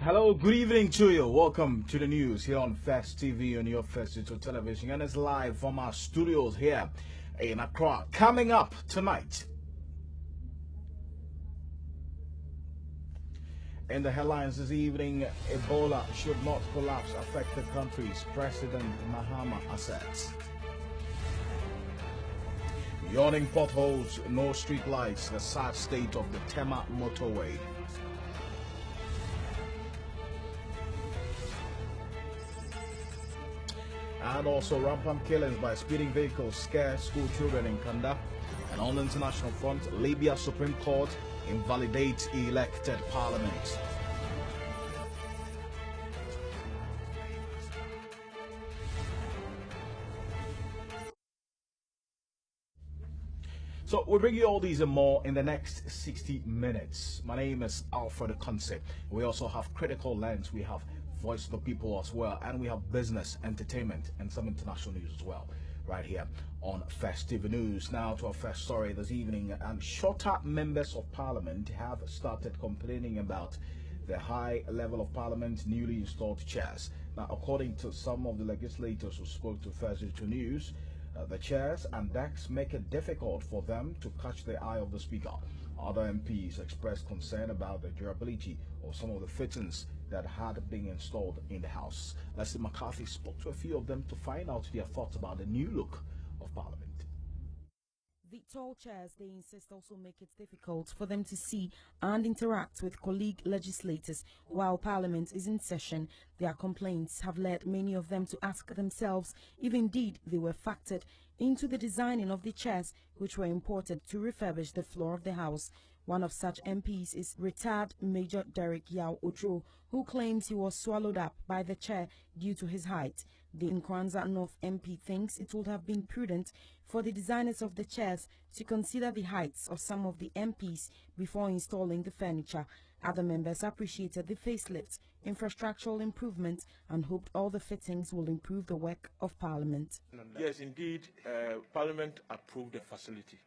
Hello, good evening to you. Welcome to the news here on Fast TV on your Fast Digital Television, and it's live from our studios here in Accra. Coming up tonight, in the headlines this evening, Ebola should not collapse affected countries. President Mahama asserts. Yawning potholes, no street lights, the sad state of the Tema motorway. And also rampant killings by speeding vehicles scare school children in Kanda. And on the international front, Libya Supreme Court invalidates elected parliament. So we bring you all these and more in the next 60 minutes. My name is Alfred Concept. We also have Critical Lens. We have Voice of the People as well, and we have business, entertainment, and some international news as well, right here on Festive News. Now to our first story this evening, and shorter members of parliament have started complaining about the high level of parliament's newly installed chairs. Now, according to some of the legislators who spoke to Festive News, the chairs and decks make it difficult for them to catch the eye of the speaker. Other MPs expressed concern about the durability of some of the fittings that had been installed in the House. Leslie McCarthy spoke to a few of them to find out their thoughts about the new look of Parliament. The tall chairs, they insist, also make it difficult for them to see and interact with colleague legislators while Parliament is in session. Their complaints have led many of them to ask themselves if indeed they were factored into the designing of the chairs which were imported to refurbish the floor of the House. One of such MPs is retired Major Derek Yao Ojo, who claims he was swallowed up by the chair due to his height. The Nkranza North MP thinks it would have been prudent for the designers of the chairs to consider the heights of some of the MPs before installing the furniture. Other members appreciated the facelift, infrastructural improvements, and hoped all the fittings will improve the work of Parliament. Yes, indeed, Parliament approved the facility.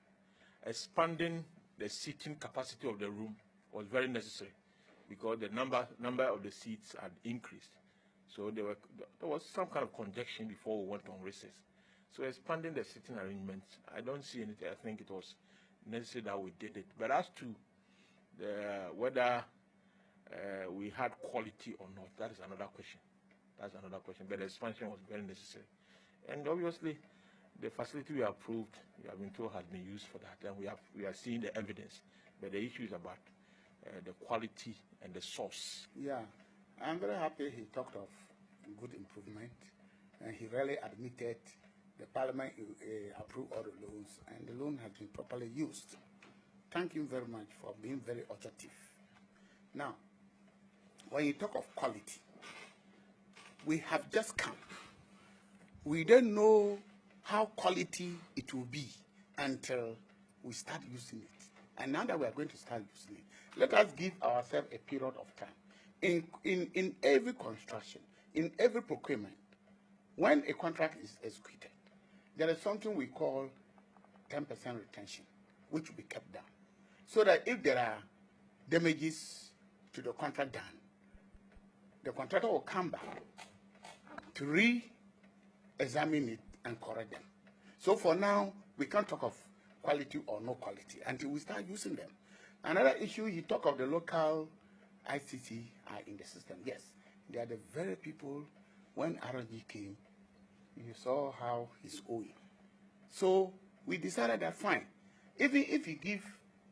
Expanding the seating capacity of the room was very necessary because the number of the seats had increased. So there was some kind of congestion before we went on recess. So expanding the seating arrangements, I don't see anything. I think it was necessary that we did it. But as to whether we had quality or not, that is another question. That's another question. But the expansion was very necessary. And obviously, the facility we approved, we have been told, has been used for that, and we are seeing the evidence. But the issue is about the quality and the source. Yeah, I'm very happy he talked of good improvement, and he really admitted the Parliament approved all the loans, and the loan has been properly used. Thank you very much for being very assertive. Now, when you talk of quality, we have just come. We don't know how quality it will be until we start using it. And now that we are going to start using it, let us give ourselves a period of time. In every construction, in every procurement, when a contract is executed, there is something we call 10% retention, which will be kept down. So that if there are damages to the contract done, the contractor will come back to re-examine it and correct them. So for now, we can't talk of quality or no quality until we start using them. Another issue, you talk of the local ICT are in the system. Yes, they are the very people, when RG came, you saw how he's owing. So we decided that fine, even if you give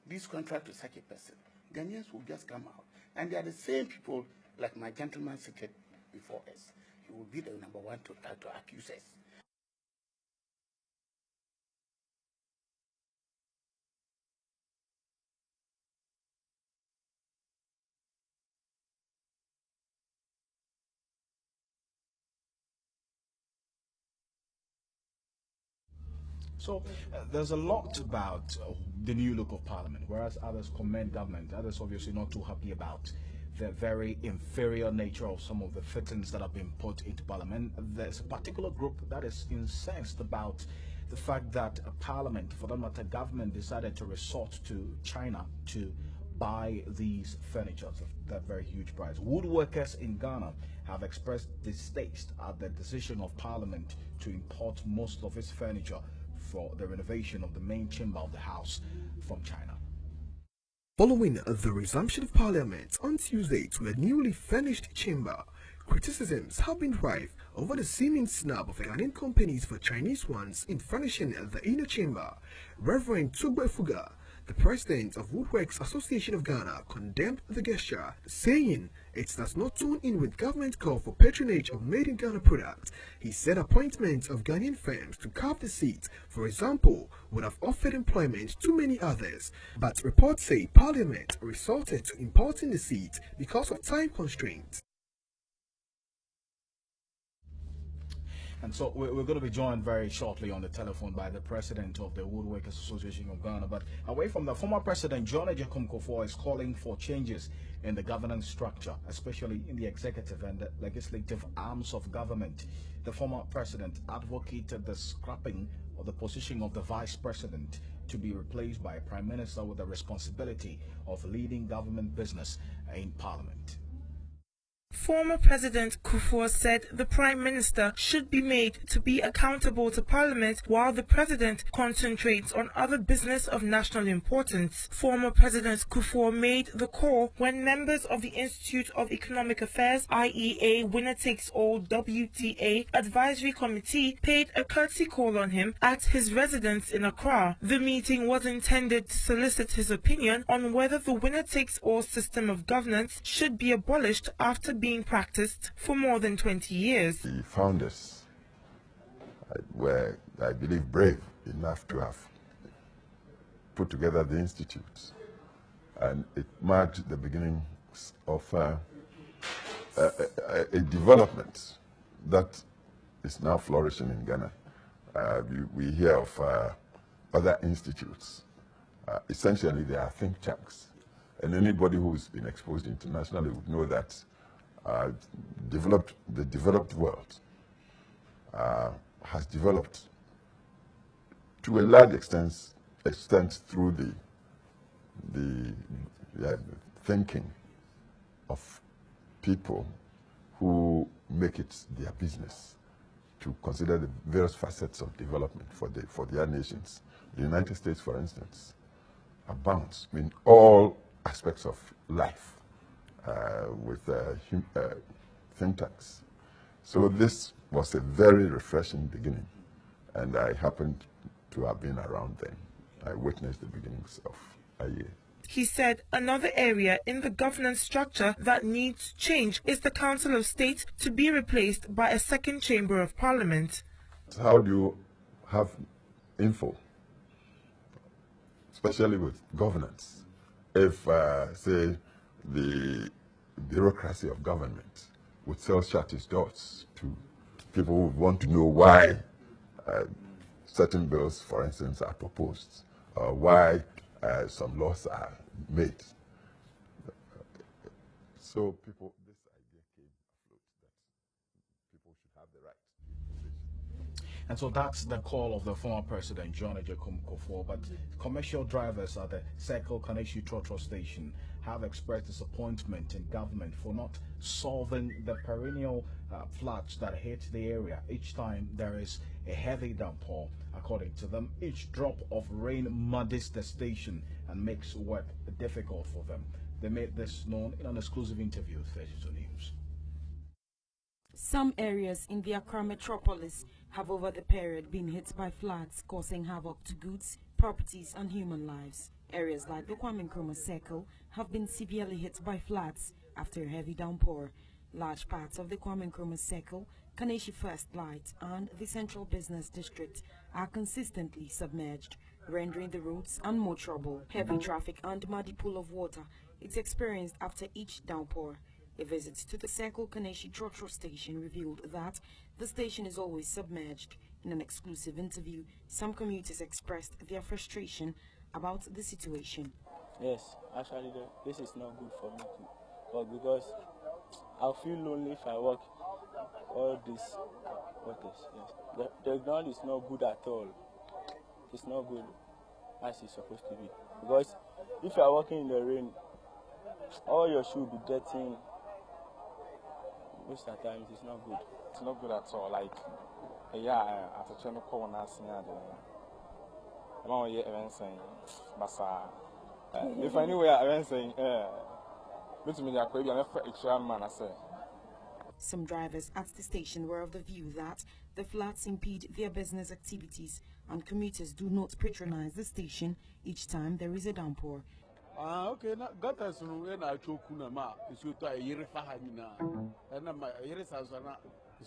this contract to such a person, Ghanaians will just come out. And they are the same people, like my gentleman seated before us. He will be the number one to accuse us. So there's a lot about the new look of Parliament, whereas others commend government. Others obviously not too happy about the very inferior nature of some of the fittings that have been put into Parliament. There's a particular group that is incensed about the fact that Parliament, for that matter, government decided to resort to China to buy these furniture at that very huge price. Woodworkers in Ghana have expressed distaste at the decision of Parliament to import most of its furniture for the renovation of the main chamber of the House from China. Following the resumption of Parliament on Tuesday to a newly furnished chamber, criticisms have been rife over the seeming snub of Ghanaian companies for Chinese ones in furnishing the inner chamber. Reverend Tugbe Fuga, the president of Woodworks Association of Ghana, condemned the gesture, saying it does not tune in with government call for patronage of made in Ghana products. He said appointments of Ghanaian firms to carve the seat, for example, would have offered employment to many others. But reports say Parliament resorted to importing the seat because of time constraints. And so we're going to be joined very shortly on the telephone by the president of the Woodworkers Association of Ghana. But away from the former president, John Agyekum Kufuor is calling for changes in the governance structure, especially in the executive and the legislative arms of government. The former president advocated the scrapping of the position of the vice president to be replaced by a prime minister with the responsibility of leading government business in parliament. Former President Kufuor said the Prime Minister should be made to be accountable to Parliament while the President concentrates on other business of national importance. Former President Kufuor made the call when members of the Institute of Economic Affairs IEA Winner-Takes-All WTA Advisory Committee paid a courtesy call on him at his residence in Accra. The meeting was intended to solicit his opinion on whether the winner-takes-all system of governance should be abolished after being practiced for more than 20 years. The founders were, I believe, brave enough to have put together the institutes, and it marked the beginning of a development that is now flourishing in Ghana. We hear of other institutes. Essentially, they are think tanks, and anybody who's been exposed internationally would know that the developed world has developed to a large extent through the thinking of people who make it their business to consider the various facets of development for their nations. The United States, for instance, abounds in all aspects of life with think tanks. So this was a very refreshing beginning, and I happened to have been around then. I witnessed the beginnings of IEA. He said another area in the governance structure that needs change is the Council of State to be replaced by a second chamber of Parliament. How do you have info, especially with governance, if, say, the bureaucracy of government would sell shut its doors to people who want to know why certain bills, for instance, are proposed, or why some laws are made. So people, this idea came afloat that people should have the right. And so that's the call of the former president, John Agyekum Kufuor. But commercial drivers at the Circle Kaneshie Trotro station have expressed disappointment in government for not solving the perennial floods that hit the area each time there is a heavy downpour. According to them, each drop of rain muddies the station and makes work difficult for them. They made this known in an exclusive interview with 32 News. Some areas in the Accra metropolis have over the period been hit by floods, causing havoc to goods, properties and human lives. Areas like the Kwame Nkrumah Circle have been severely hit by floods after a heavy downpour. Large parts of the Kwame Nkrumah Circle, Kaneshie First Light and the Central Business District are consistently submerged, rendering the roads unmotorable. Heavy traffic and muddy pool of water is experienced after each downpour. A visit to the Circle Kaneshie Trotro station revealed that the station is always submerged. In an exclusive interview, some commuters expressed their frustration about the situation. Yes, actually, this is not good for me too. But because I feel lonely if I walk all these waters. Yes, the ground is not good at all. It's not good as it's supposed to be. Because if you are walking in the rain, all your shoes be getting. Most of the times it's not good. It's not good at all. Like, yeah, at a channel call and asking I'm all yet saying, Basa. If I knew where I was saying, but to me, I could be an extra man. I say. Some drivers at the station were of the view that the floods impede their business activities and commuters do not patronize the station each time there is a downpour. Okay, got us when I took Kunama, is you to a year Fahamina, and my years as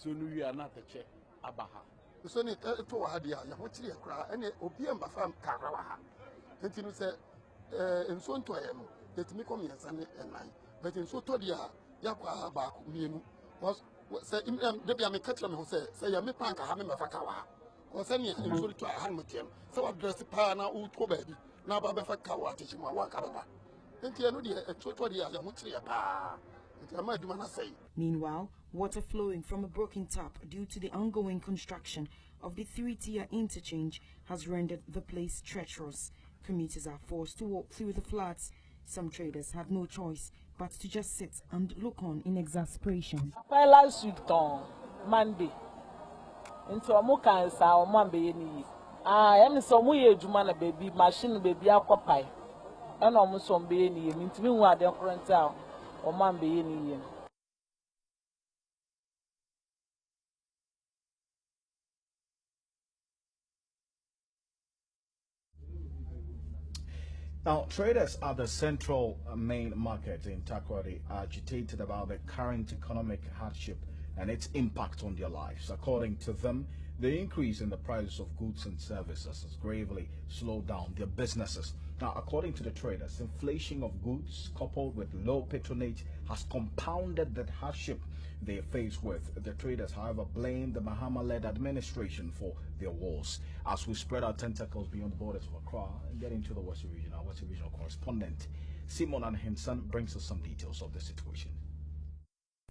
soon we are not a check Abaha. So, it to Hadia, what's your cry, and opium Bafam Karawaha. And you say, and so to him, let me come here Sunday and night, but in so to Yakwa Baku, was say, maybe I'm a catcher who say, I'm a punk, I'm a Fakawa, or send me in to a Hamilton, so I dress the Pana old baby. Now, Baba Fakawa teaching my work. Meanwhile, water flowing from a broken tap due to the ongoing construction of the 3-tier interchange has rendered the place treacherous. Commuters are forced to walk through the floods. Some traders have no choice but to just sit and look on in exasperation. Last week on Monday, into a mokansa or Monday. I'm so weird, man, baby, machine baby, aqua and almost on being you mean to me what they're current town or man being you. Now, traders at the central main market in Takoradi are agitated about the current economic hardship and its impact on their lives. According to them, the increase in the prices of goods and services has gravely slowed down their businesses. Now, according to the traders, inflation of goods coupled with low patronage has compounded that hardship they are faced with. The traders, however, blame the Mahama-led administration for their woes. As we spread our tentacles beyond the borders of Accra and get into the Western region, our Western regional correspondent Simon Anhenson brings us some details of the situation.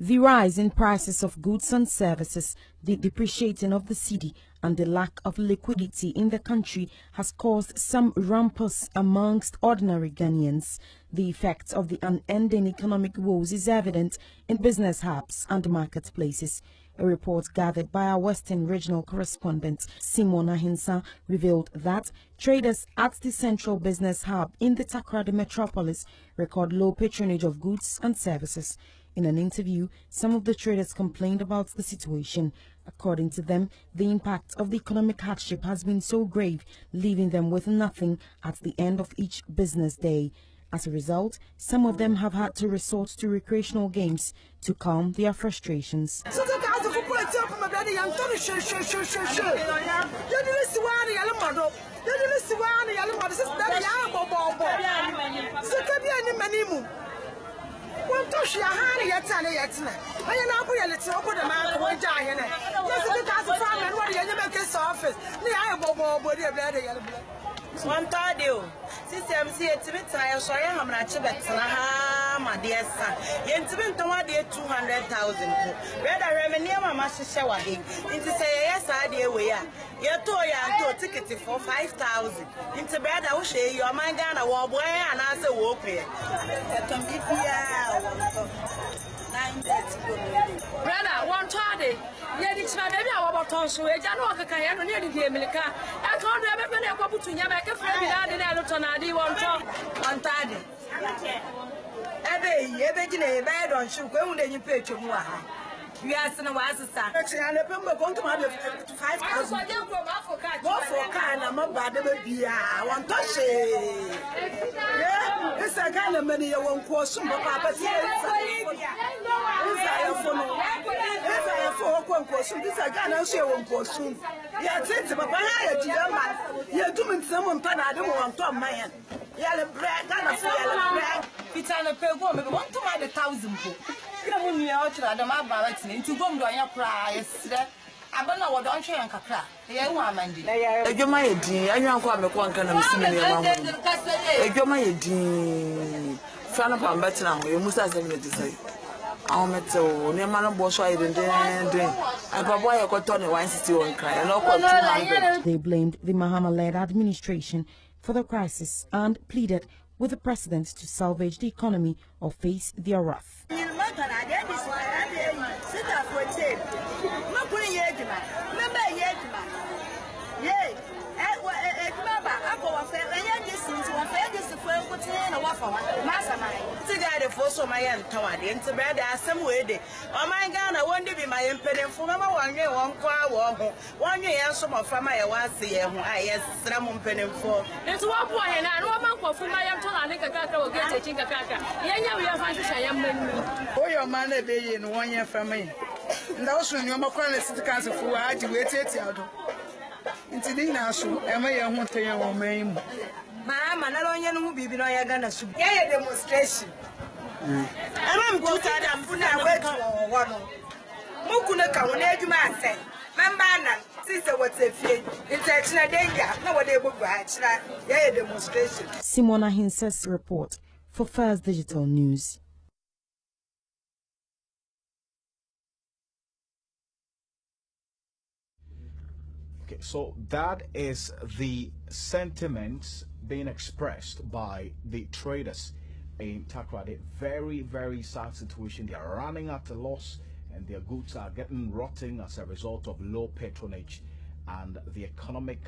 The rise in prices of goods and services, the depreciating of the cedi, and the lack of liquidity in the country has caused some rumpus amongst ordinary Ghanaians. The effect of the unending economic woes is evident in business hubs and marketplaces. A report gathered by our Western regional correspondent Simon Ahinsa revealed that traders at the central business hub in the Takoradi metropolis record low patronage of goods and services. In an interview, some of the traders complained about the situation. According to them, the impact of the economic hardship has been so grave, leaving them with nothing at the end of each business day. As a result, some of them have had to resort to recreational games to calm their frustrations. System see it to be tired, so I am not my dear son. Yet to be 200,000. Rather, revenue, my master shower into say, yes, I dear we are. Your toy and ticket for 5,000. Into bed, I will share your mind down a war boy and answer walk here. Brother, 120. Yeah, it's my baby. I want to show you. I know I can't hear the America. I can't remember when I go to Yamaka. I don't know. I want to. On Tadi. Every bed on shoe. When you pay to more. We are still a while, sir. I remember going to my 5,000. Go for a car and I'm about to be. I want to say. Yeah, it's a kind of money you won't cost, but Papa says, this I can't show one costume. Yeah, it's Papa. You're doing someone, I don't want to man. Yellow bread, and a bread. It's on a pair of woman, 1,000. When you are to my balance into go to your price. I don't know what don't you and Capra. Yeah, woman. You're my dear, and you're quite a quantum of similar. You're my dear. Fan upon better now, you must have something to say. I'll met so near Madame Boschai and then I got Tony Wine City on cry. They blamed the Mahama-led administration for the crisis and pleaded with the president to salvage the economy or face their wrath. Mama, na lonye no bibi no ya Ghana su. Yeah, demonstration. I'm go to them for now wait for one. Mukuna ka wona adwuma asai. Memba na sister what's a fee. International danger. No what they go achira. Yeah, demonstration. Simona Hinses report for First Digital News. Okay, so that is the sentiments being expressed by the traders in Takoradi. Very, very sad situation. They are running at a loss and their goods are getting rotting as a result of low patronage and the economic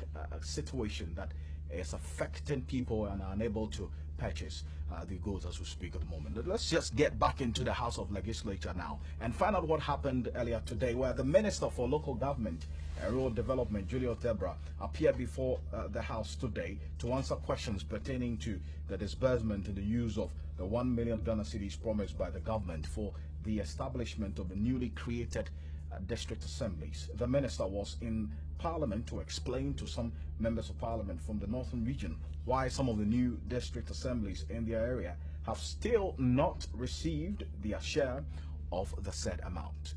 situation that is affecting people and are unable to purchase the goods as we speak at the moment. Let's just get back into the House of Legislature now and find out what happened earlier today, where the Minister for Local Government and Rural Development, Julius Debra, appeared before the House today to answer questions pertaining to the disbursement and the use of the 1 million Ghana cedis promised by the government for the establishment of the newly created district assemblies. The minister was in Parliament to explain to some members of Parliament from the northern region why some of the new district assemblies in their area have still not received their share of the said amount.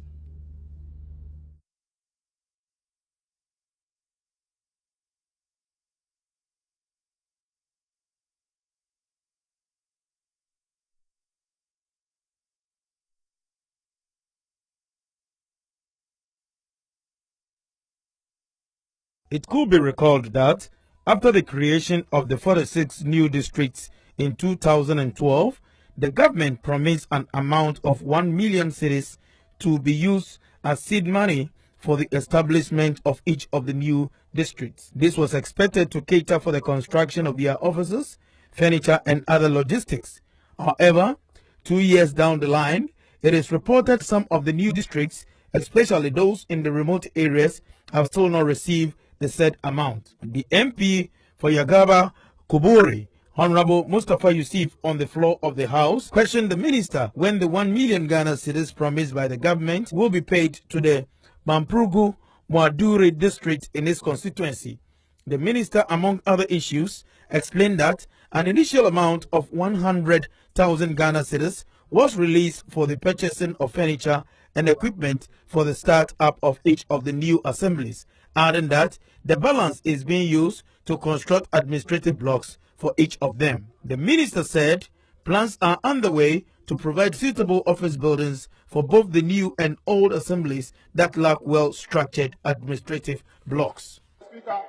It could be recalled that after the creation of the 46 new districts in 2012, the government promised an amount of 1 million cedis to be used as seed money for the establishment of each of the new districts. This was expected to cater for the construction of their offices, furniture and other logistics. However, 2 years down the line, it is reported some of the new districts, especially those in the remote areas, have still not received the said amount. The MP for Yagaba Kuburi, Honorable Mustafa Yusuf, on the floor of the House, questioned the minister when the 1 million Ghana cedis promised by the government will be paid to the Mamprugu Mwaduri district in his constituency. The minister, among other issues, explained that an initial amount of 100,000 Ghana cedis was released for the purchasing of furniture and equipment for the start-up of each of the new assemblies, adding that the balance is being used to construct administrative blocks for each of them. The minister said plans are underway to provide suitable office buildings for both the new and old assemblies that lack well-structured administrative blocks. Speaker,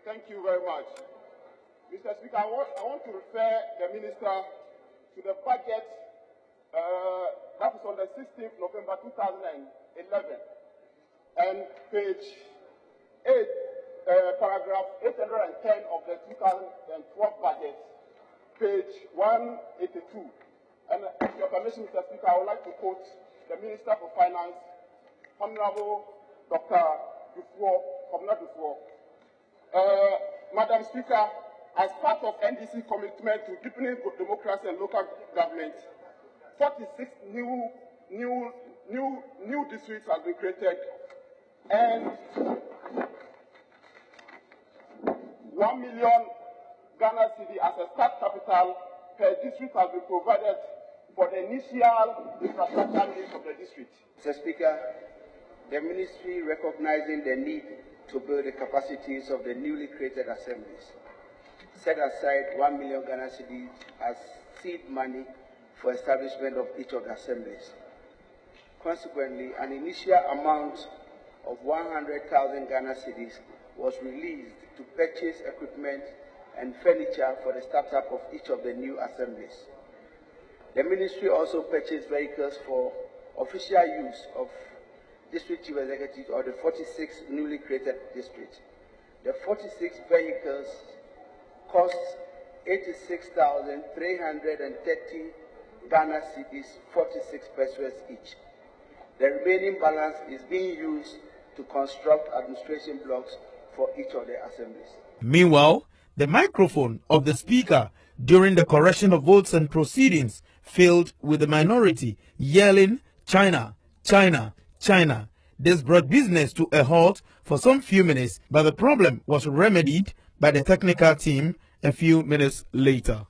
thank you very much. Mr. Speaker, I want to refer the minister to the budget that was on the 16th November 2011 and page 8, paragraph 810 of the 2012 budget, page 182. And with your permission, Mr. Speaker, I would like to quote the Minister for Finance, Honorable Dr. Dufour. Madam Speaker, as part of NDC commitment to deepening democracy and local government, 46 new districts have been created, and 1 million Ghana cedi as a start capital per district has been provided for the initial infrastructure needs of the district. Mr. Speaker, the ministry, recognizing the need to build the capacities of the newly created assemblies, set aside 1 million Ghana cedis as seed money for establishment of each of the assemblies. Consequently, an initial amount of 100,000 Ghana cedis was released to purchase equipment and furniture for the startup of each of the new assemblies. The ministry also purchased vehicles for official use of district chief executive of the 46 newly created districts. The 46 vehicles cost 86,330 Ghana cedis, 46 pesos each. The remaining balance is being used to construct administration blocks for each of the assemblies. Meanwhile, the microphone of the speaker during the correction of votes and proceedings filled with the minority yelling, "China, China, China." This brought business to a halt for some few minutes, but the problem was remedied by the technical team a few minutes later.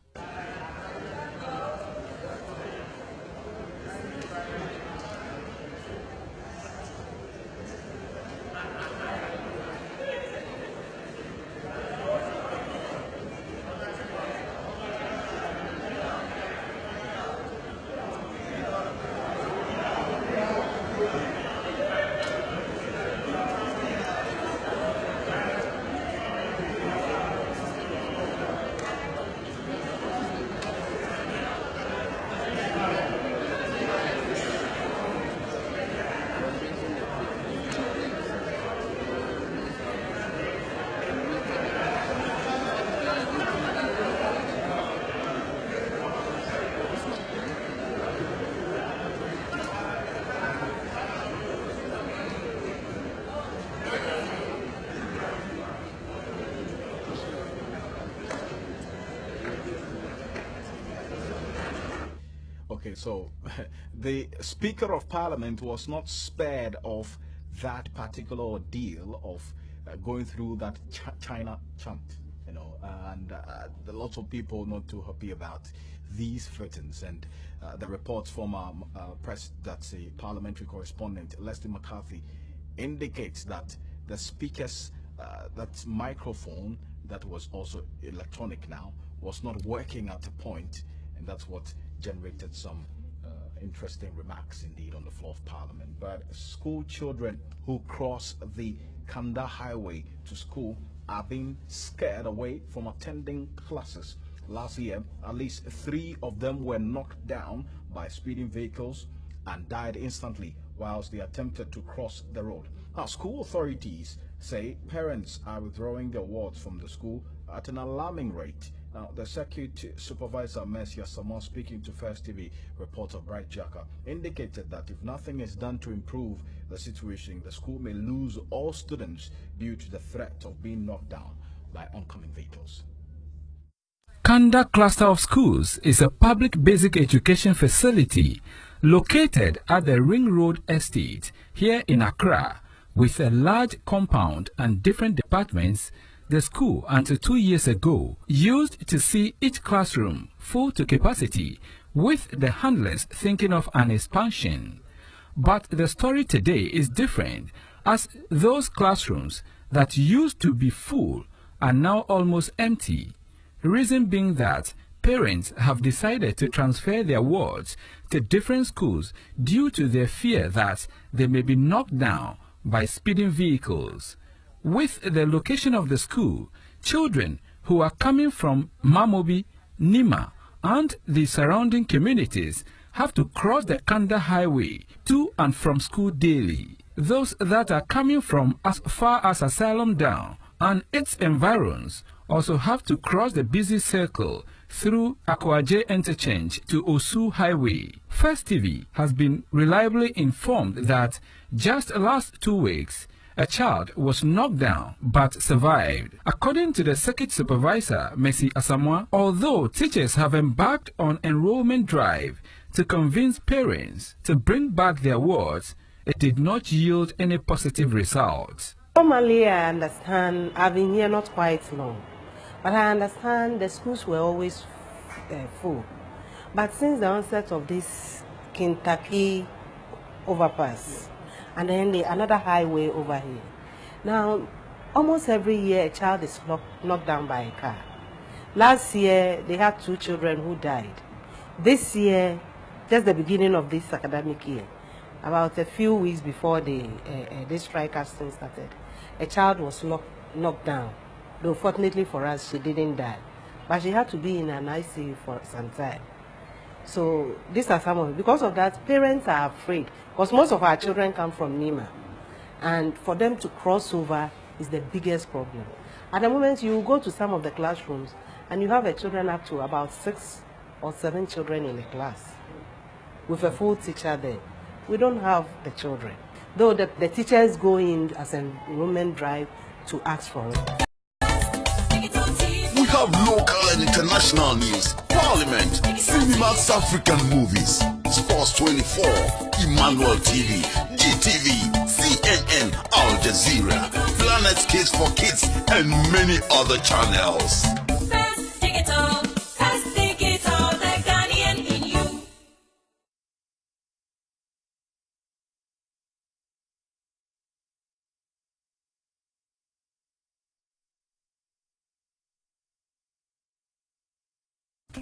Okay, so the Speaker of Parliament was not spared of that particular ordeal of going through that China chant, you know, and lots of people not too happy about these threats. And the reports from press, that's a parliamentary correspondent, Leslie McCarthy, indicates that the Speaker's that microphone that was also electronic now was not working at a point, and that's what generated some interesting remarks indeed on the floor of Parliament. But school children who cross the Kanda Highway to school are being scared away from attending classes. Last year, at least 3 of them were knocked down by speeding vehicles and died instantly whilst they attempted to cross the road. Now, school authorities say parents are withdrawing their wards from the school at an alarming rate. Now, the circuit supervisor, Mercy Asamoah, speaking to First TV reporter Bright Jaka, indicated that if nothing is done to improve the situation, the school may lose all students due to the threat of being knocked down by oncoming vehicles. Kanda Cluster of Schools is a public basic education facility located at the Ring Road Estate here in Accra. With a large compound and different departments, the school, until 2 years ago, used to see each classroom full to capacity, with the handlers thinking of an expansion. But the story today is different, as those classrooms that used to be full are now almost empty. Reason being that parents have decided to transfer their wards to different schools due to their fear that they may be knocked down by speeding vehicles. With the location of the school, children who are coming from Mamobi, Nima, and the surrounding communities have to cross the Kanda Highway to and from school daily. Those that are coming from as far as Asylum Down and its environs also have to cross the busy circle through Akwaje Interchange to Osu Highway. First TV has been reliably informed that just last 2 weeks, a child was knocked down but survived. According to the circuit supervisor, Mercy Asamoah, although teachers have embarked on enrollment drive to convince parents to bring back their wards, it did not yield any positive results. Normally, I understand, I've been here not quite long, but I understand the schools were always full. But since the onset of this Kentucky overpass, and then another highway over here, now almost every year a child is knocked down by a car. Last year, they had 2 children who died. This year, just the beginning of this academic year, about a few weeks before this strike has started, a child was knocked down Though fortunately for us, she didn't die. But she had to be in an ICU for some time. So these are some of it. Because of that, parents are afraid. Because most of our children come from Nima. And for them to cross over is the biggest problem. At the moment, you go to some of the classrooms and you have a children up to about 6 or 7 children in a class with a full teacher there. We don't have the children. Though the teachers go in as an enrollment drive to ask for it. We have local and international news, Parliament, Cinemax African movies, Sports 24, Emmanuel TV, GTV, CNN, Al Jazeera, Planet Kids for Kids, and many other channels. First Digital, the Ghanaian in you.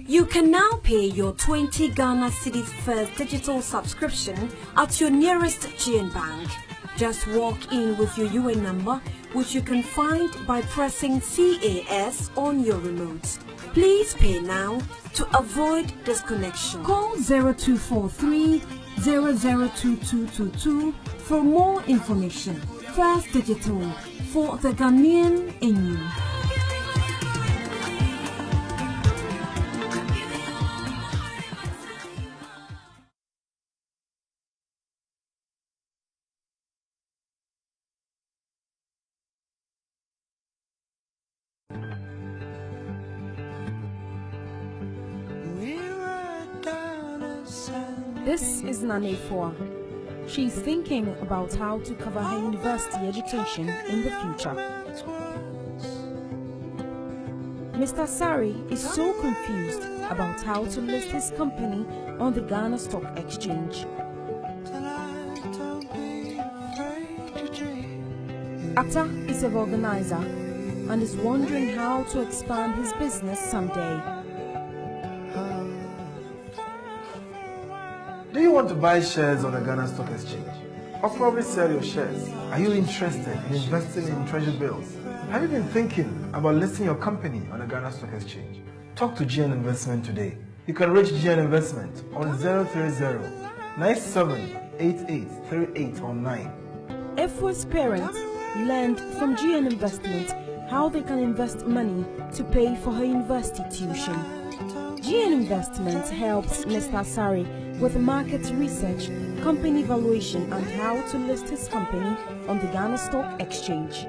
You can now pay your 20 Ghana Cedis First Digital subscription at your nearest GN Bank. Just walk in with your UN number, which you can find by pressing CAS on your remote. Please pay now to avoid disconnection. Call 0243 002222 for more information. First Digital, for the Ghanaian in you. This is Nane Foa. She's thinking about how to cover her university education in the future. Mr. Sari is so confused about how to list his company on the Ghana Stock Exchange. Atta is an organizer and is wondering how to expand his business someday. Do you want to buy shares on the Ghana Stock Exchange? Or probably sell your shares? Are you interested in investing in treasury bills? Have you been thinking about listing your company on the Ghana Stock Exchange? Talk to GN Investment today. You can reach GN Investment on 030-9788-3819. Efwa's parents learned from GN Investment how they can invest money to pay for her university tuition. GN Investment helps Mr. Sari with market research, company valuation, and how to list his company on the Ghana Stock Exchange.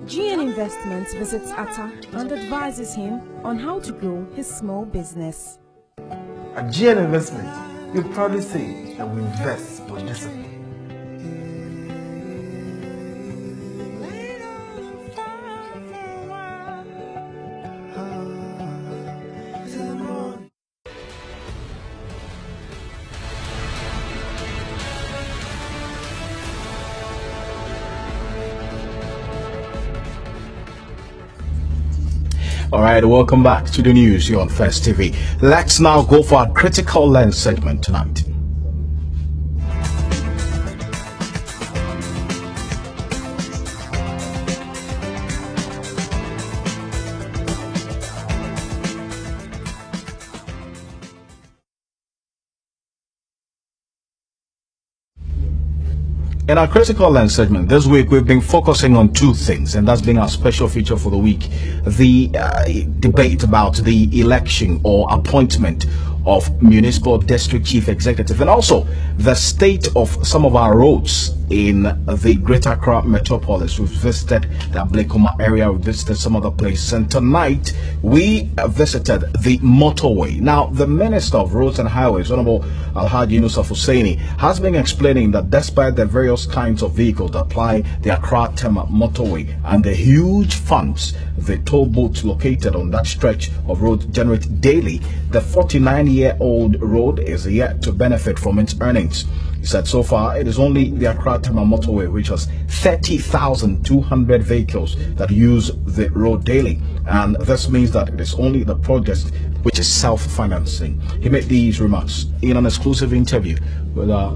GN Investments visits Atta and advises him on how to grow his small business. At GN Investment, we proudly say that we invest with discipline. All right, welcome back to the news here on First TV. Let's now go for our critical lens segment tonight. In our critical lens segment this week, we've been focusing on two things, and that's been our special feature for the week: the debate about the election or appointment of municipal district chief executive, and also the state of some of our roads in the Greater Accra metropolis. We've visited the Blekoma area, we visited some other places, and tonight we visited the motorway. Now, the Minister of Roads and Highways, Honorable Alhaji Nusaf Hussaini, has been explaining that despite the various kinds of vehicles that apply the Accra-Tema motorway and the huge funds the toll booths located on that stretch of road generate daily, the 49-year-old road is yet to benefit from its earnings. He said so far it is only the Accra-Tema motorway which has 30,200 vehicles that use the road daily, and this means that it is only the project which is self-financing. He made these remarks in an exclusive interview with our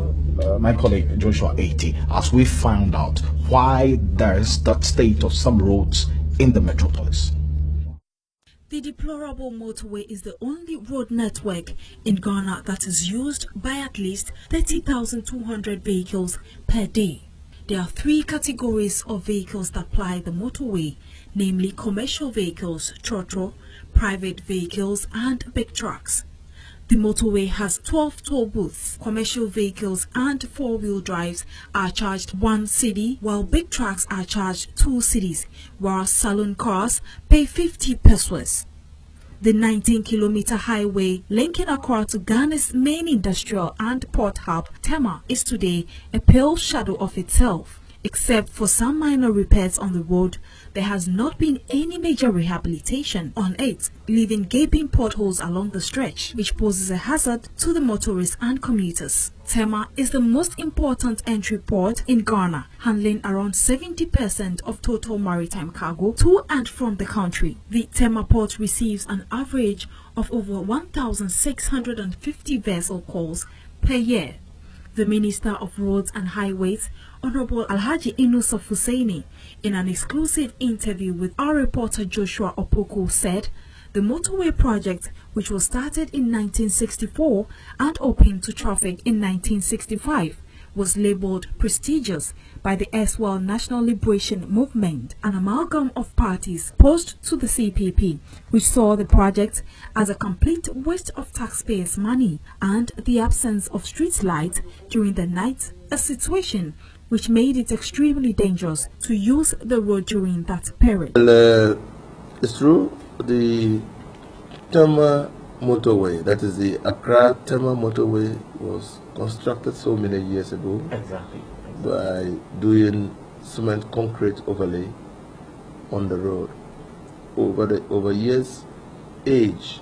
my colleague Joshua 80, as we found out why there's that state of some roads in the metropolis. The deplorable motorway is the only road network in Ghana that is used by at least 30,200 vehicles per day. There are three categories of vehicles that ply the motorway, namely commercial vehicles, trotro, private vehicles, and big trucks. The motorway has 12 toll booths. Commercial vehicles and four-wheel drives are charged 1 cedi, while big trucks are charged 2 cedis, while saloon cars pay 50 pesos. The 19-kilometer highway linking Accra to Ghana's main industrial and port hub, Tema, is today a pale shadow of itself. Except for some minor repairs on the road, there has not been any major rehabilitation on it, leaving gaping potholes along the stretch, which poses a hazard to the motorists and commuters. Tema is the most important entry port in Ghana, handling around 70% of total maritime cargo to and from the country. The Tema port receives an average of over 1,650 vessel calls per year. The Minister of Roads and Highways, Honorable Alhaji Inusuf Hussaini, in an exclusive interview with our reporter Joshua Opoko, said the motorway project, which was started in 1964 and opened to traffic in 1965, was labeled prestigious by the erstwhile National Liberation Movement, an amalgam of parties opposed to the CPP, which saw the project as a complete waste of taxpayers' money and the absence of street lights during the night, a situation which made it extremely dangerous to use the road during that period. Well, it's true, the Tema motorway, that is the Accra-Tema motorway, was constructed so many years ago. Exactly. By doing cement concrete overlay on the road. Over years, age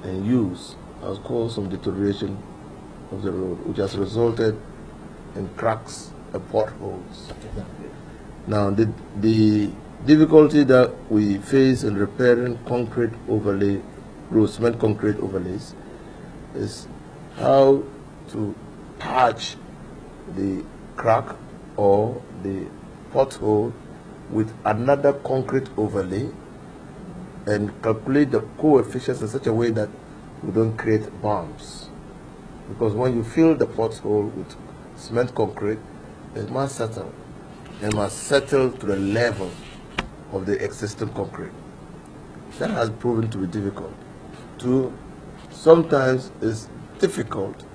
and use has caused some deterioration of the road, which has resulted in cracks and potholes. Now, the difficulty that we face in repairing concrete overlay roads, cement concrete overlays, is how to patch the crack or the pothole with another concrete overlay and calculate the coefficients in such a way that we don't create bumps. Because when you fill the pothole with cement concrete, it must settle. It must settle to the level of the existing concrete. That has proven to be difficult. Sometimes it's difficult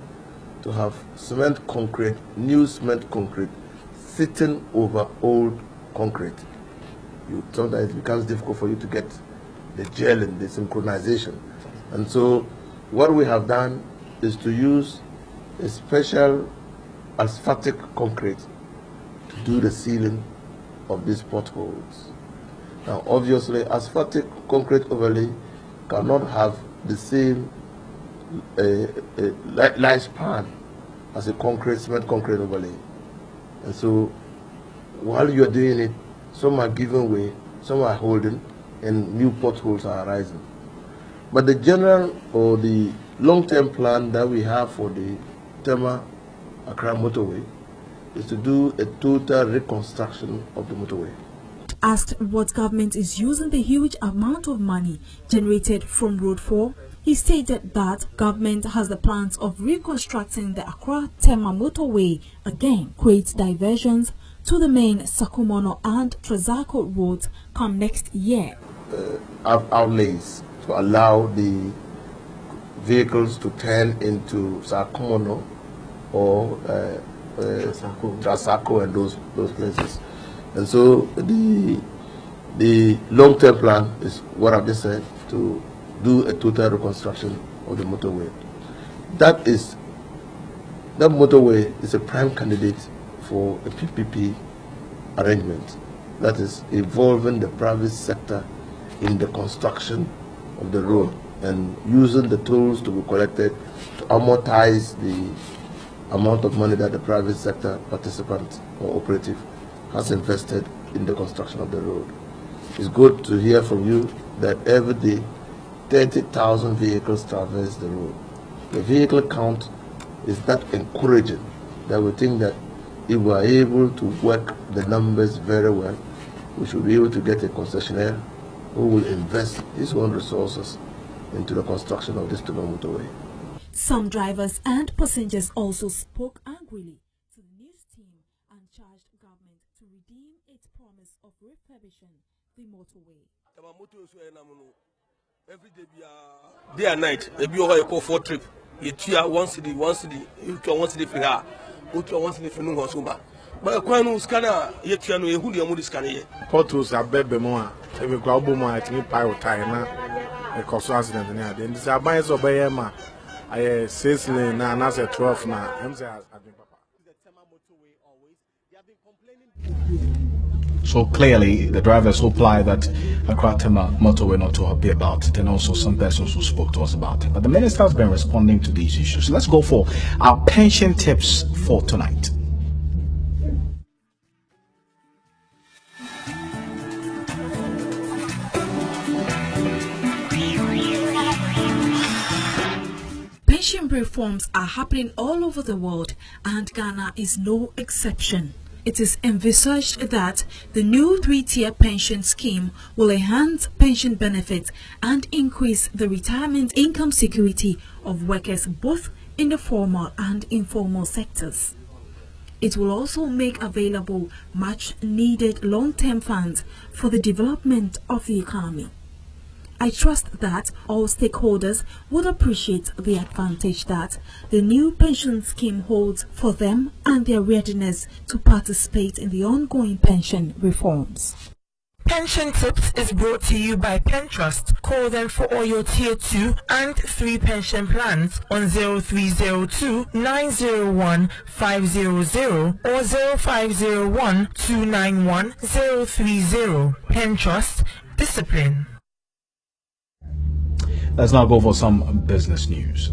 to have cement concrete, new cement concrete, sitting over old concrete. Sometimes it becomes difficult for you to get the gelling, the synchronization. And so what we have done is to use a special asphaltic concrete to do the sealing of these potholes. Now obviously asphaltic concrete overlay cannot have the same lifespan as a cement concrete overlay. And so while you're doing it, some are giving way, some are holding, and new potholes are arising. But the general or the long-term plan that we have for the Tema Accra motorway is to do a total reconstruction of the motorway. Asked what government is using the huge amount of money generated from Road 4, he stated that government has the plans of reconstructing the Accra-Tema motorway again, create diversions to the main Sakumono and Trezako roads come next year. Outlays to allow the vehicles to turn into Sakumono or Trezako and those places. And so the long-term plan is what I've just said, to do a total reconstruction of the motorway. That motorway is a prime candidate for a PPP arrangement, that is involving the private sector in the construction of the road and using the tools to be collected to amortize the amount of money that the private sector participant or operative has invested in the construction of the road. It's good to hear from you that every day 30,000 vehicles traverse the road. The vehicle count is that encouraging that we think that if we are able to work the numbers very well, we should be able to get a concessionaire who will invest his own resources into the construction of this Tuba motorway. Some drivers and passengers also spoke angrily to the news team and charged government to redeem its promise of refurbishing the motorway. Every day and night, they be over a call for trip. You cheer one city, you to one city for her, go to one city for no one. But a quanu scanner, yet you know who the mood scanner. Portos are baby more, every global might me pirate time, a cause accident in there. Then this are bias of Bayama. I say, now, as a 12 now. So clearly, the drivers who apply that Accra Tema motorway not too happy about it, and also some persons who spoke to us about it. But the minister has been responding to these issues. Let's go for our pension tips for tonight. Pension reforms are happening all over the world, and Ghana is no exception. It is envisaged that the new 3-tier pension scheme will enhance pension benefits and increase the retirement income security of workers both in the formal and informal sectors. It will also make available much needed long-term funds for the development of the economy. I trust that all stakeholders would appreciate the advantage that the new pension scheme holds for them and their readiness to participate in the ongoing pension reforms. Pension Tips is brought to you by PenTrust. Call them for all your Tier 2 and 3 pension plans on 0302 901 500 or 0501 291 030. PenTrust, discipline. Let's now go for some business news.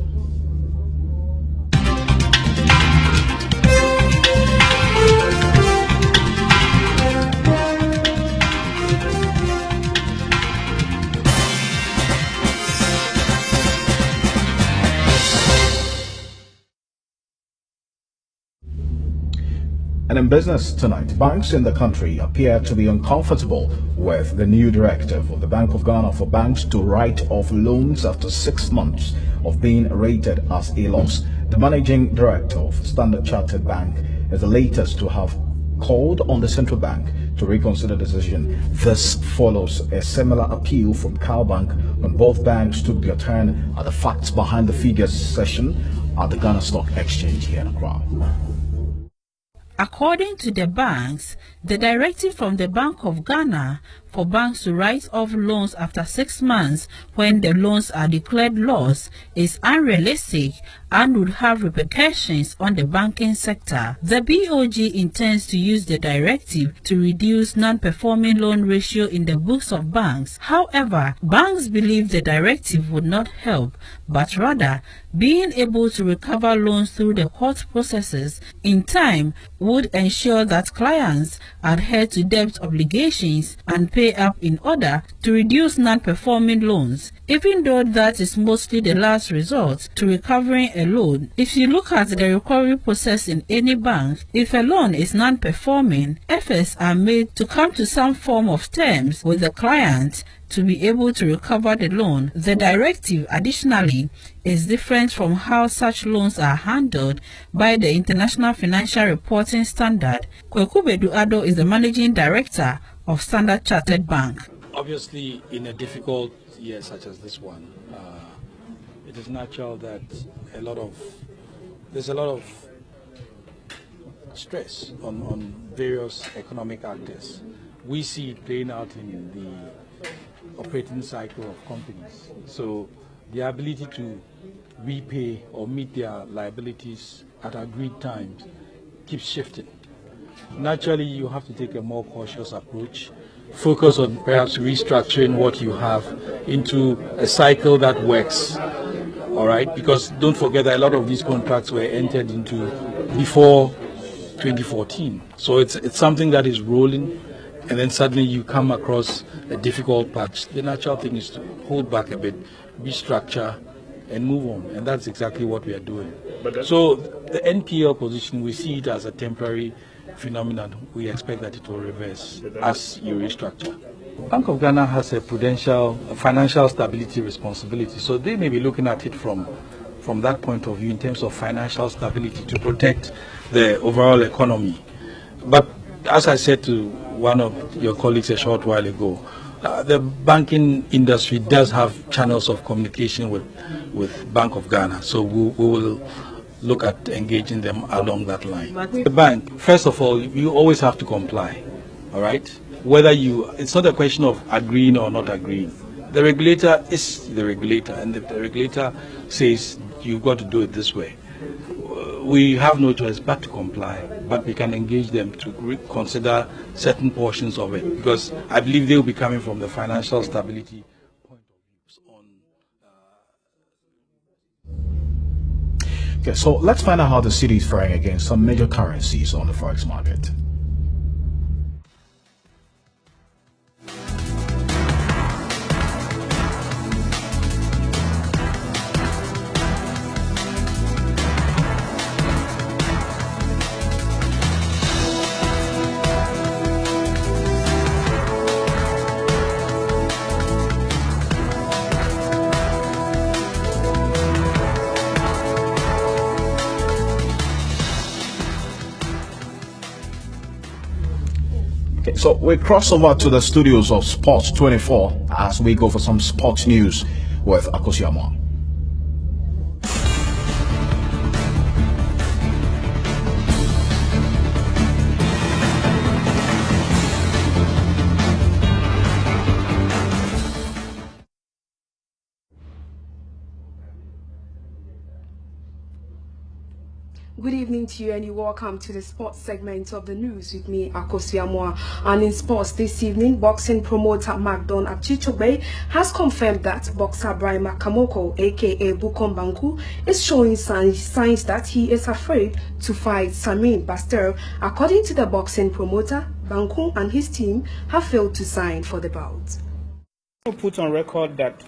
And in business tonight, banks in the country appear to be uncomfortable with the new directive of the Bank of Ghana for banks to write off loans after 6 months of being rated as a loss. The managing director of Standard Chartered Bank is the latest to have called on the central bank to reconsider the decision. This follows a similar appeal from Cowbank when both banks took their turn at the facts behind the figures session at the Ghana Stock Exchange here in Accra. According to the banks, the directive from the Bank of Ghana for banks to write off loans after 6 months when the loans are declared loss is unrealistic and would have repercussions on the banking sector. The BOG intends to use the directive to reduce non-performing loan ratio in the books of banks. However, banks believe the directive would not help, but rather being able to recover loans through the court processes in time would ensure that clients adhere to debt obligations and pay up in order to reduce non-performing loans, even though that is mostly the last resort to recovering a loan. If you look at the recovery process in any bank, if a loan is non-performing, efforts are made to come to some form of terms with the client to be able to recover the loan. The directive, additionally, is different from how such loans are handled by the International Financial Reporting Standard. Kweku Bedu-Ado is the Managing Director of Standard Chartered Bank. Obviously, in a difficult year such as this one, it is natural that there's a lot of stress on various economic actors. We see it playing out in the operating cycle of companies. So the ability to repay or meet their liabilities at agreed times keeps shifting. Naturally, you have to take a more cautious approach, focus on perhaps restructuring what you have into a cycle that works, all right? Because don't forget that a lot of these contracts were entered into before 2014. So it's something that is rolling, and then suddenly you come across a difficult patch. The natural thing is to hold back a bit, restructure, and move on. And that's exactly what we are doing. So the NPL position, we see it as a temporary phenomenon. We expect that it will reverse as you restructure. Bank of Ghana has a financial stability responsibility. So they may be looking at it from that point of view in terms of financial stability to protect the overall economy. But as I said to one of your colleagues a short while ago, the banking industry does have channels of communication with Bank of Ghana. So we will look at engaging them along that line. The bank, first of all, you always have to comply, all right? It's not a question of agreeing or not agreeing. The regulator is the regulator, and if the regulator says you've got to do it this way, we have no choice but to comply, but we can engage them to consider certain portions of it, because I believe they will be coming from the financial stability point of view. Okay, so let's find out how the city is faring against some major currencies on the forex market. So we cross over to the studios of Sports 24 as we go for some sports news with Akosiamwa. Good evening to you, and you're welcome to the sports segment of the news with me, Akosiamwa. And in sports this evening, boxing promoter Magdon Achichogbe has confirmed that boxer Brian Makamoko, aka Bukom Banku, is showing signs that he is afraid to fight Samin Baster. According to the boxing promoter, Banku and his team have failed to sign for the bout. I put on record that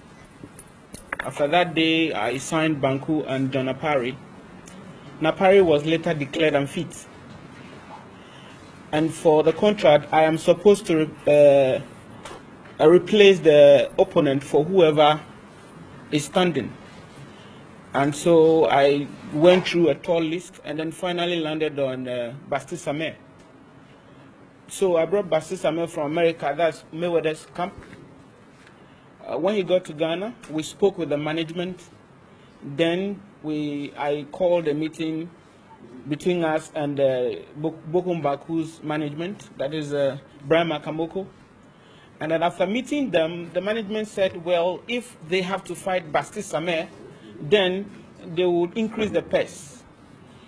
after that day, I signed Banku and John Apari. Napari was later declared unfit, and for the contract I am supposed to replace the opponent for whoever is standing, and so I went through a tall list and then finally landed on Basti Sameh. So I brought Basti Sameh from America, that's Mayweather's camp. When he got to Ghana, we spoke with the management. Then I called a meeting between us and Bukom Banku's management, that is Brian Makamoko. And then after meeting them, the management said, well, if they have to fight Basti Sameh, then they would increase the purse.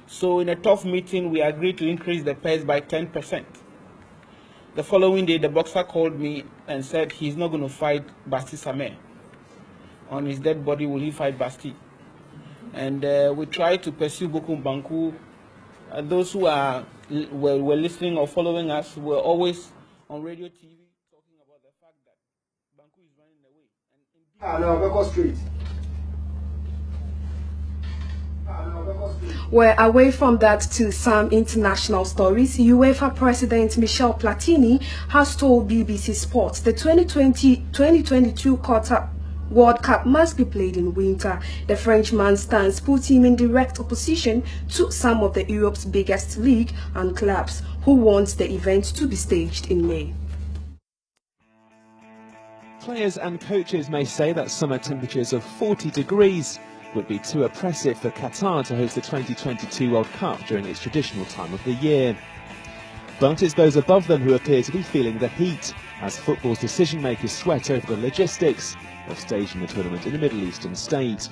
So in a tough meeting, we agreed to increase the purse by 10%. The following day, the boxer called me and said he's not going to fight Basti Sameh. On his dead body, will he fight Basti? And we tried to pursue Bukom Banku. Those who were listening or following us were always on radio, TV, talking about the fact that Banku is running away. Beko Street. Well, away from that to some international stories, UEFA President Michel Platini has told BBC Sports the 2022 Qatar World Cup must be played in winter. The Frenchman's stance puts him in direct opposition to some of the Europe's biggest league and clubs who want the event to be staged in May. Players and coaches may say that summer temperatures of 40 degrees would be too oppressive for Qatar to host the 2022 World Cup during its traditional time of the year. But it's those above them who appear to be feeling the heat, as football's decision makers sweat over the logistics of staging the tournament in a Middle Eastern state.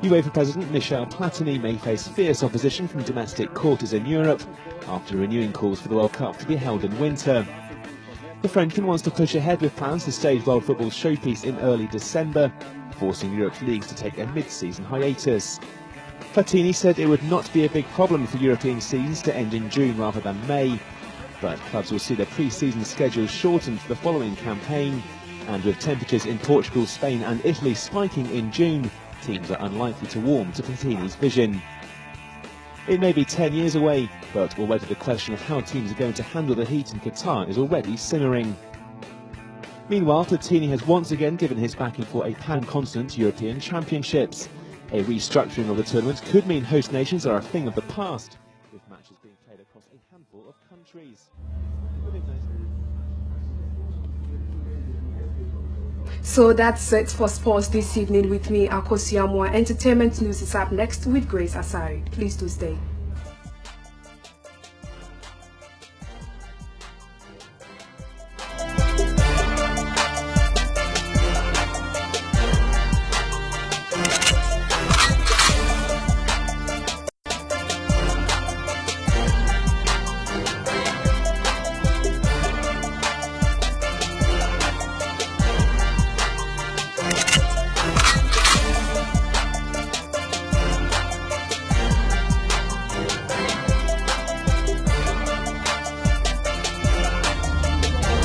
UEFA President Michel Platini may face fierce opposition from domestic quarters in Europe after renewing calls for the World Cup to be held in winter. The Frenchman wants to push ahead with plans to stage world football's showpiece in early December, forcing Europe's leagues to take a mid-season hiatus. Platini said it would not be a big problem for European seasons to end in June rather than May, but clubs will see their pre-season schedules shortened for the following campaign, and with temperatures in Portugal, Spain and Italy spiking in June, teams are unlikely to warm to Platini's vision. It may be 10 years away, but already the question of how teams are going to handle the heat in Qatar is already simmering. Meanwhile, Platini has once again given his backing for a pan-continent European Championships. A restructuring of the tournament could mean host nations are a thing of the past, with matches being played across a handful of countries. So that's it for sports this evening with me, Akosi Amwa. Entertainment news is up next with Grace Asari. Please do stay.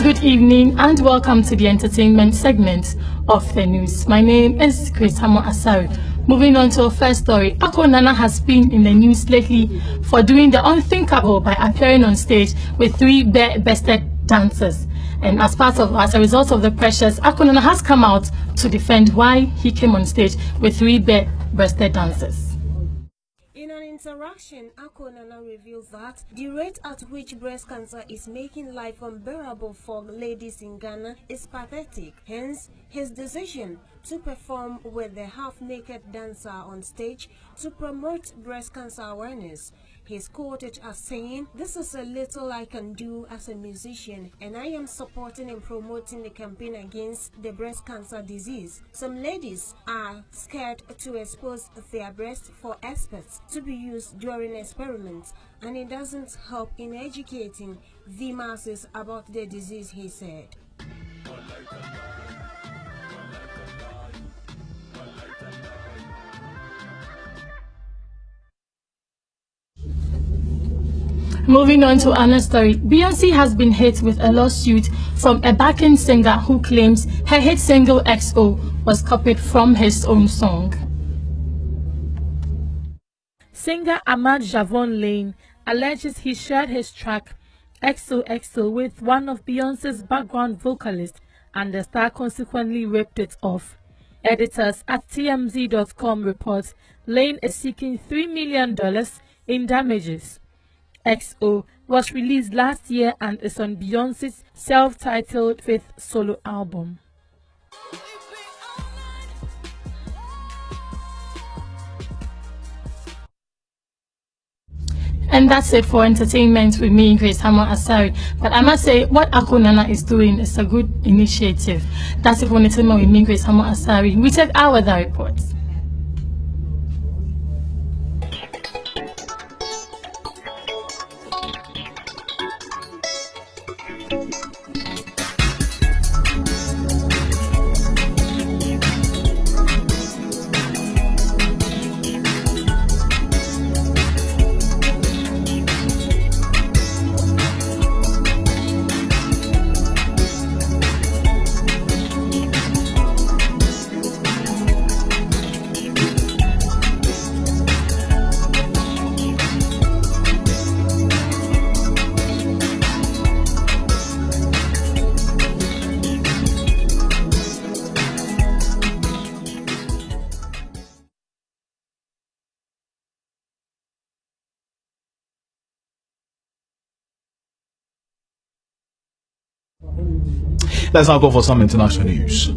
Good evening and welcome to the entertainment segment of the news. My name is Grace Asari. Moving on to our first story, Ako Nana has been in the news lately for doing the unthinkable by appearing on stage with 3 bare-breasted dancers. And as a result of the pressures, Ako Nana has come out to defend why he came on stage with 3 bare-breasted dancers. In an interaction, Ako Nana reveals that the rate at which breast cancer is making life unbearable for ladies in Ghana is pathetic. Hence, his decision to perform with the half-naked dancer on stage to promote breast cancer awareness. He's quoted as saying, "This is a little I can do as a musician, and I am supporting and promoting the campaign against the breast cancer disease. Some ladies are scared to expose their breasts for experts to be used during experiments, and it doesn't help in educating the masses about the disease," he said. Moving on to another story, Beyonce has been hit with a lawsuit from a backing singer who claims her hit single XO was copied from his own song. Singer Ahmad Javon Lane alleges he shared his track XOXO with one of Beyonce's background vocalists, and the star consequently ripped it off. Editors at TMZ.com report Lane is seeking $3 million in damages. XO was released last year and is on Beyonce's self-titled 5th solo album. And that's it for entertainment with me, Grace Asari. But I must say, what Ako Nana is doing is a good initiative. That's it for entertainment with me, Grace Asari. We take our weather reports. Let's now go for some international news.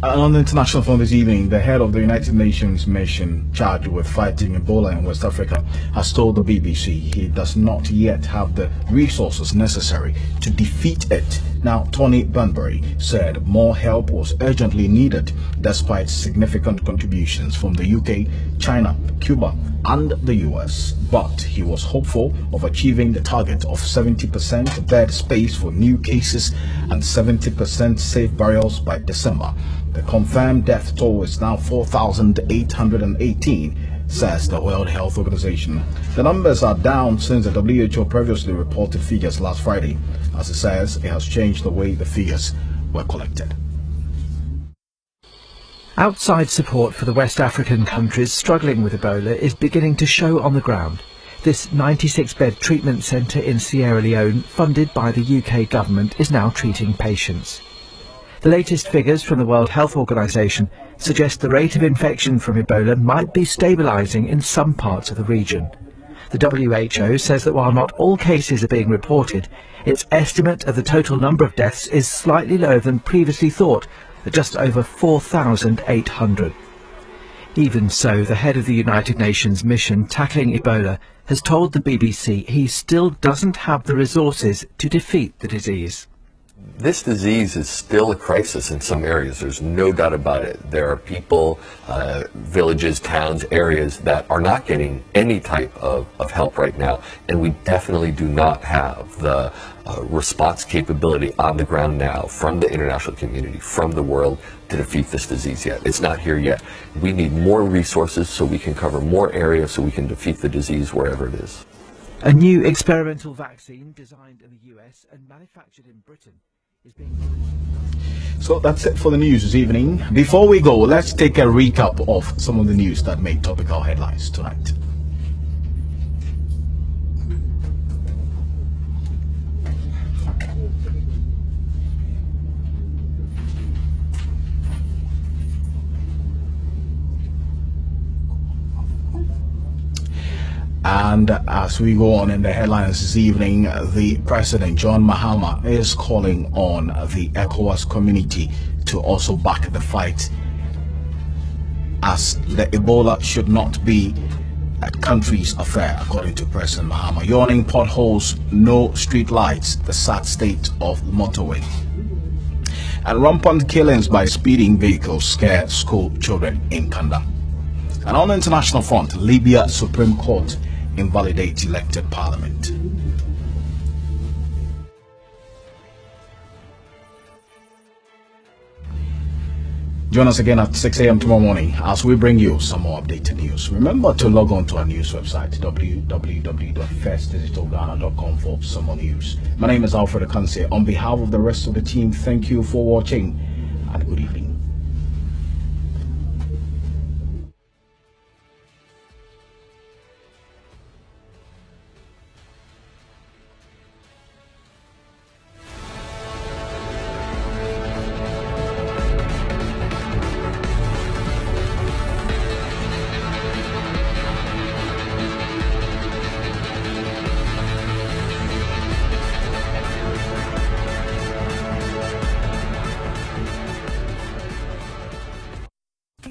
On the international front this evening, the head of the United Nations mission charged with fighting Ebola in West Africa has told the BBC he does not yet have the resources necessary to defeat it Now, Tony Bunbury said more help was urgently needed despite significant contributions from the UK, China, Cuba, and the US, but he was hopeful of achieving the target of 70% bed space for new cases and 70% safe burials by December. The confirmed death toll is now 4,818, says the World Health Organization. The numbers are down since the WHO previously reported figures last Friday. As it says, it has changed the way the figures were collected. Outside support for the West African countries struggling with Ebola is beginning to show on the ground. This 96-bed treatment centre in Sierra Leone, funded by the UK government, is now treating patients. The latest figures from the World Health Organization suggest the rate of infection from Ebola might be stabilising in some parts of the region. The WHO says that while not all cases are being reported, its estimate of the total number of deaths is slightly lower than previously thought, at just over 4,800. Even so, the head of the United Nations mission tackling Ebola has told the BBC he still doesn't have the resources to defeat the disease. This disease is still a crisis in some areas. There's no doubt about it. There are people, villages, towns, areas that are not getting any type of help right now, and we definitely do not have the response capability on the ground now from the international community, from the world, to defeat this disease yet. It's not here yet. We need more resources so we can cover more areas so we can defeat the disease wherever it is. A new experimental vaccine designed in the US and manufactured in Britain is being... So that's it for the news this evening. Before we go, let's take a recap of some of the news that made topical headlines tonight. And as we go on in the headlines this evening, the President John Mahama is calling on the ECOWAS community to also back the fight, as the Ebola should not be a country's affair, according to President Mahama. Yawning potholes, no street lights, the sad state of the motorway. And rampant killings by speeding vehicles scare school children in Kanda. And on the international front, Libya Supreme Court invalidates elected parliament. Join us again at 6 a.m. tomorrow morning as we bring you some more updated news. Remember to log on to our news website, www.firstdigitalghana.com, for some more news. My name is Alfred Akanse. On behalf of the rest of the team, thank you for watching and good evening.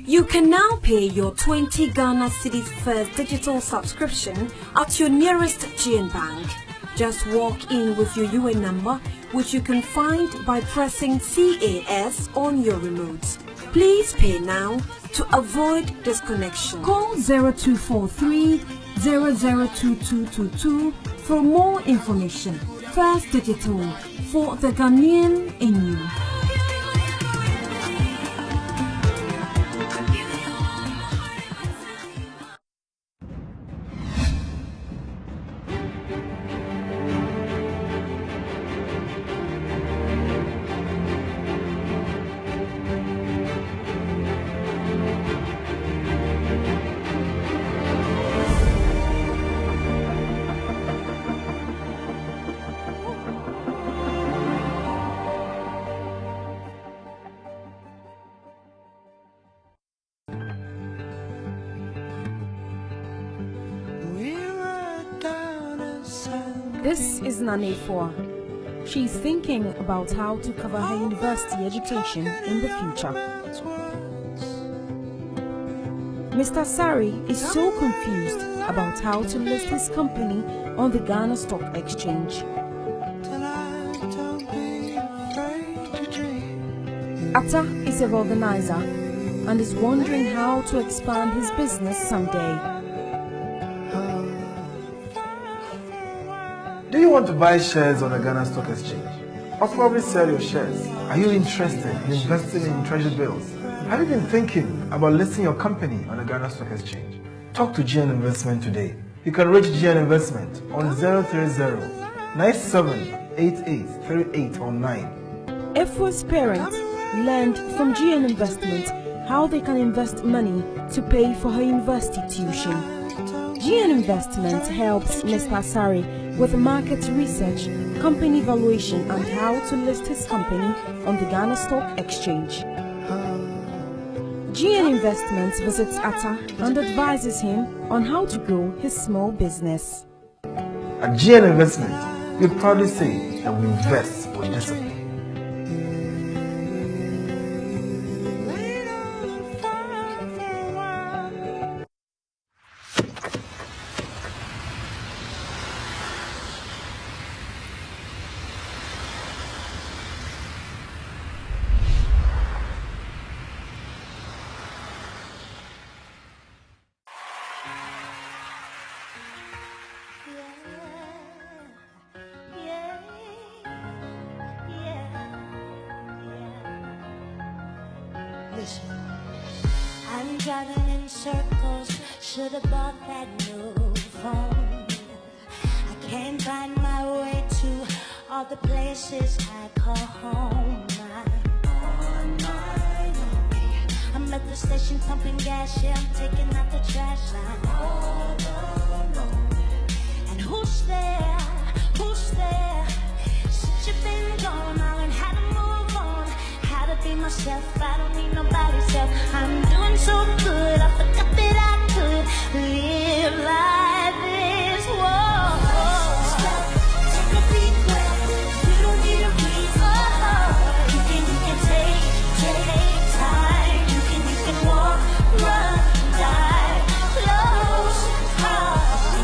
You can now pay your 20 Ghana Cedis First digital subscription at your nearest GN Bank. Just walk in with your UN number, which you can find by pressing CAS on your remote. Please pay now to avoid disconnection. Call 0243 002222 for more information. First Digital, for the Ghanaian in you. This is Nane Foa. She's thinking about how to cover her university education in the future. Mr. Sari is so confused about how to list his company on the Ghana Stock Exchange. Atta is a organizer and is wondering how to expand his business someday. Do you want to buy shares on the Ghana Stock Exchange? Or probably sell your shares? Are you interested in investing in treasury bills? Have you been thinking about listing your company on the Ghana Stock Exchange? Talk to GN Investment today. You can reach GN Investment on 030-9788-3809. Effort's parents learned from GN Investment how they can invest money to pay for her university tuition. GN Investment helps Mr. Asari with market research, company valuation and how to list his company on the Ghana Stock Exchange. GN Investments visits Atta and advises him on how to grow his small business. At GN Investment, we proudly say that we invest with discipline. Listen, I'm driving in circles, should have bought that new phone. I can't find my way to all the places I call home. I'm on my own. I'm at the station pumping gas, yeah, I'm taking out the trash line. All alone. And who's there? Who's there? Since you've been gone, I learned how to move on, how to be myself. I don't need nobody's help. I'm doing so good, I forgot that I could live like this. Whoa. Stop, take a deep breath. You don't need a reason. You can take time. You can walk, run, die, close heart.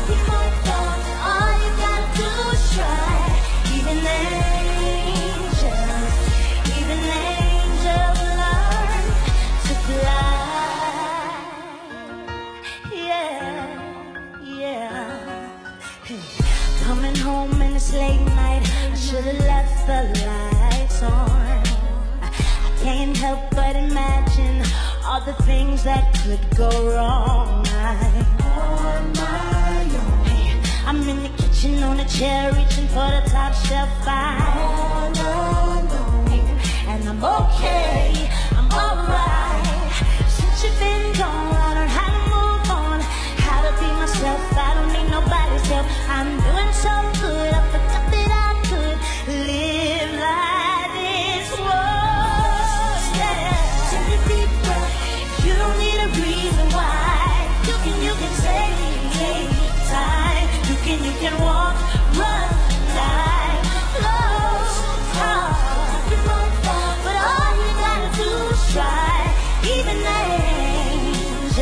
Keep on going. All you gotta do is try. Even angels learn to fly. Yeah. Coming home and it's late night, I should've left the lights on. I can't help but imagine all the things that could go wrong. I'm on my own. I'm in the kitchen on a chair, reaching for the top shelf. I'm all alone. And I'm okay, I'm alright. Since you've been gone, I learned how to move on, how to be myself. I don't need nobody's help. I'm doing so good, I forgot that I could live like this. Whoa, yeah. Take a deep breath. You don't need a reason why. You can take time. You can walk, run, die, close heart. Keep on falling, but all you gotta do is try. Even angels